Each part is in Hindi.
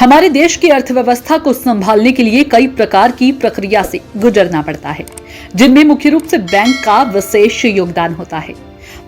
हमारे देश की अर्थव्यवस्था को संभालने के लिए कई प्रकार की प्रक्रिया से गुजरना पड़ता है, जिनमें मुख्य रूप से बैंक का विशेष योगदान होता है।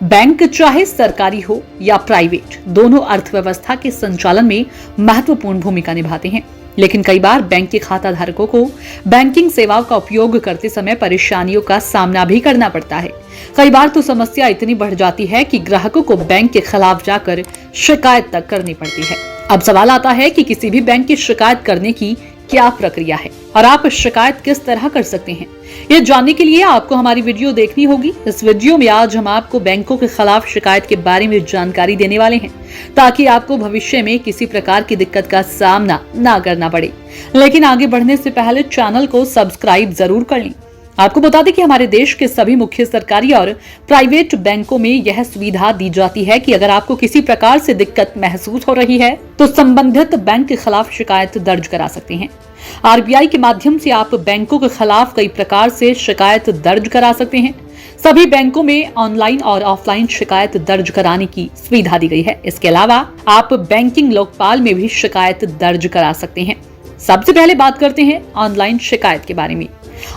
बैंक चाहे सरकारी हो या प्राइवेट, दोनों अर्थव्यवस्था के संचालन में महत्वपूर्ण भूमिका निभाते हैं। लेकिन कई बार बैंक के खाता धारकों को बैंकिंग सेवाओं का उपयोग करते समय परेशानियों का सामना भी करना पड़ता है। कई बार तो समस्या इतनी बढ़ जाती है कि ग्राहकों को बैंक के खिलाफ जाकर शिकायत तक करनी पड़ती है। अब सवाल आता है कि किसी भी बैंक की शिकायत करने की क्या प्रक्रिया है और आप शिकायत किस तरह कर सकते हैं, ये जानने के लिए आपको हमारी वीडियो देखनी होगी। इस वीडियो में आज हम आपको बैंकों के खिलाफ शिकायत के बारे में जानकारी देने वाले हैं, ताकि आपको भविष्य में किसी प्रकार की दिक्कत का सामना ना करना पड़े। लेकिन आगे बढ़ने से पहले चैनल को सब्सक्राइब जरूर कर लें। आपको बता दें कि हमारे देश के सभी मुख्य सरकारी और प्राइवेट बैंकों में यह सुविधा दी जाती है कि अगर आपको किसी प्रकार से दिक्कत महसूस हो रही है तो संबंधित बैंक के खिलाफ शिकायत दर्ज करा सकते हैं। आरबीआई के माध्यम से आप बैंकों के खिलाफ कई प्रकार से शिकायत दर्ज करा सकते हैं। सभी बैंकों में ऑनलाइन और ऑफलाइन शिकायत दर्ज कराने की सुविधा दी गई है। इसके अलावा आप बैंकिंग लोकपाल में भी शिकायत दर्ज करा सकते हैं। सबसे पहले बात करते हैं ऑनलाइन शिकायत के बारे में।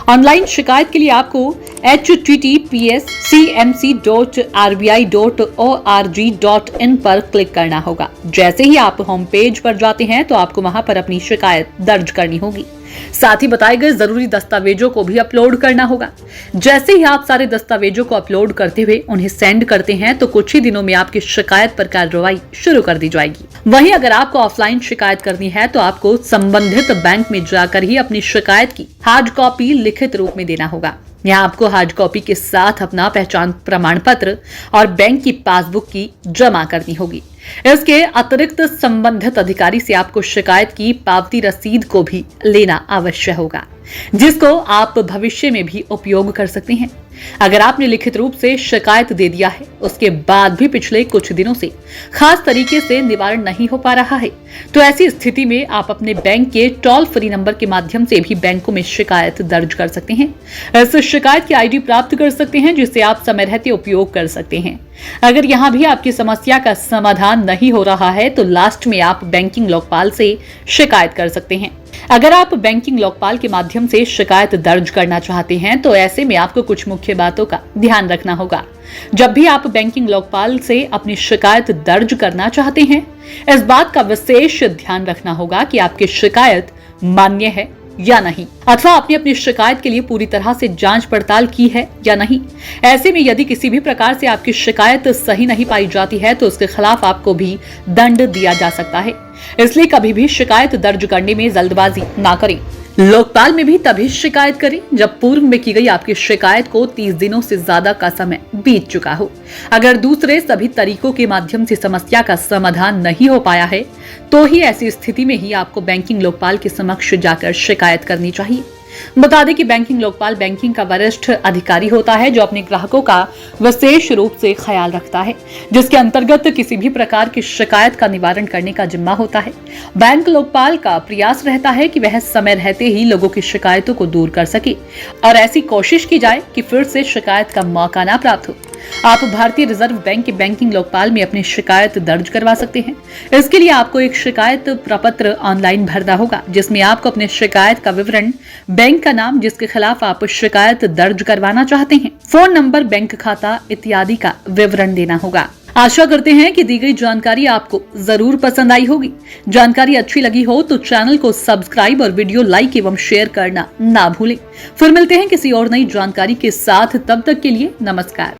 ऑनलाइन शिकायत के लिए आपको https://cmc.rbi.org.in पर क्लिक करना होगा। जैसे ही आप होम पेज पर जाते हैं तो आपको वहां पर अपनी शिकायत दर्ज करनी होगी। साथ ही बताए गए जरूरी दस्तावेजों को भी अपलोड करना होगा। जैसे ही आप सारे दस्तावेजों को अपलोड करते हुए उन्हें सेंड करते हैं तो कुछ ही दिनों में आपकी शिकायत पर कार्रवाई शुरू कर दी जाएगी। वहीं अगर आपको ऑफलाइन शिकायत करनी है तो आपको संबंधित बैंक में जाकर ही अपनी शिकायत की हार्ड कॉपी लिखित रूप में देना होगा। यहाँ आपको हार्ड कॉपी के साथ अपना पहचान प्रमाण पत्र और बैंक की पासबुक की जमा करनी होगी। इसके अतिरिक्त संबंधित अधिकारी से आपको शिकायत की पावती रसीद को भी लेना आवश्यक होगा, जिसको आप भविष्य में भी उपयोग कर सकते हैं। अगर आपने लिखित रूप से शिकायत दे दिया है, उसके बाद भी पिछले कुछ दिनों से खास तरीके से निवारण नहीं हो पा रहा है, तो ऐसी स्थिति में आप अपने बैंक के टोल फ्री नंबर के माध्यम से भी बैंकों में शिकायत दर्ज कर सकते हैं। इस शिकायत की आईडी प्राप्त कर सकते हैं, जिसे आप समय रहते उपयोग कर सकते हैं। अगर यहाँ भी आपकी समस्या का समाधान नहीं हो रहा है तो लास्ट में आप बैंकिंग लोकपाल से शिकायत कर सकते हैं। अगर आप बैंकिंग लोकपाल के माध्यम से शिकायत दर्ज करना चाहते हैं तो ऐसे में आपको कुछ मुख्य बातों का ध्यान रखना होगा। जब भी आप बैंकिंग लोकपाल से अपनी शिकायत दर्ज करना चाहते हैं, इस बात का विशेष ध्यान रखना होगा कि आपकी शिकायत मान्य है या नहीं, अथवा आपने अपनी शिकायत के लिए पूरी तरह से जांच पड़ताल की है या नहीं। ऐसे में यदि किसी भी प्रकार से आपकी शिकायत सही नहीं पाई जाती है तो उसके खिलाफ आपको भी दंड दिया जा सकता है। इसलिए कभी भी शिकायत दर्ज करने में जल्दबाजी ना करें। लोकपाल में भी तभी शिकायत करें जब पूर्व में की गई आपकी शिकायत को 30 दिनों से ज्यादा का समय बीत चुका हो। अगर दूसरे सभी तरीकों के माध्यम से समस्या का समाधान नहीं हो पाया है तो ही ऐसी स्थिति में ही आपको बैंकिंग लोकपाल के समक्ष जाकर शिकायत करनी चाहिए। बता दें कि बैंकिंग लोकपाल बैंकिंग का वरिष्ठ अधिकारी होता है जो अपने ग्राहकों का विशेष रूप से ख्याल रखता है, जिसके अंतर्गत किसी भी प्रकार की शिकायत का निवारण करने का जिम्मा होता है। बैंक लोकपाल का प्रयास रहता है कि वह समय रहते ही लोगों की शिकायतों को दूर कर सके और ऐसी कोशिश की जाए कि फिर से शिकायत का मौका ना प्राप्त हो। आप भारतीय रिजर्व बैंक के बैंकिंग लोकपाल में अपनी शिकायत दर्ज करवा सकते हैं। इसके लिए आपको एक शिकायत प्रपत्र ऑनलाइन भरना होगा, जिसमें आपको अपने शिकायत का विवरण, बैंक का नाम जिसके खिलाफ आप शिकायत दर्ज करवाना चाहते हैं, फोन नंबर, बैंक खाता इत्यादि का विवरण देना होगा। आशा करते हैं कि दी गई जानकारी आपको जरूर पसंद आई होगी। जानकारी अच्छी लगी हो तो चैनल को सब्सक्राइब और वीडियो लाइक एवं शेयर करना ना भूलें। फिर मिलते हैं किसी और नई जानकारी के साथ, तब तक के लिए नमस्कार।